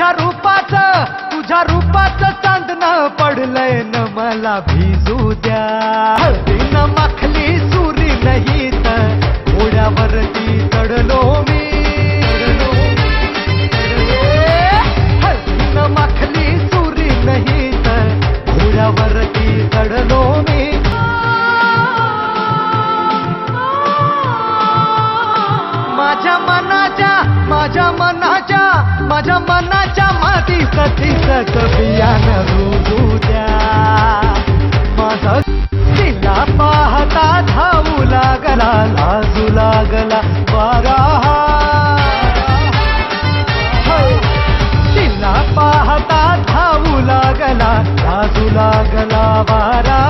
तुझ्या रूपाचं चांदणं पडलंय न मला भिजू द्या. हळदीनं माखली सुरी नाही तर घोड्यावरती चढलो मी. हळदीनं माखली सुरी नाही तर घोड्यावरती चढलो मी. माझ्या मनाच्या मातीच बियाणं रुजू द्या. माझा तिला पाहता धावू लागला, लाजू लागला वारा. तिला पाहता धावू लागला, लाजू लागला वारा.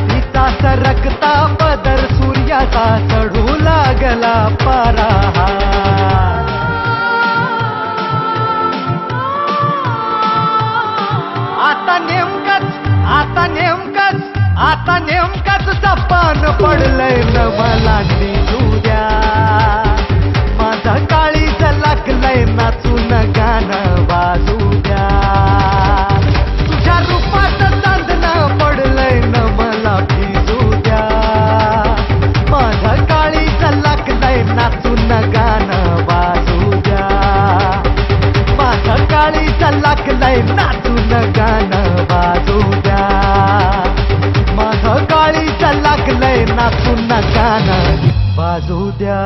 तिचा सरकता पदर सूर्याचा चढू लागला पारा. आता नेमकंच जपान पडलंय न मला निघू द्या. माझं काळीज लागलंय नाचून गाणं वाजू द्या. तुझ्या रूपाचं चांदणं पडलंय न मला भिजू द्या. माझं काळीज लागलंय नाचून गाणं वाजू द्या. माझं काळीज लागलंय नाचून गाणं वाजू द्या. माझं काळीज लागलंय नाचून गाणं वाजू द्या.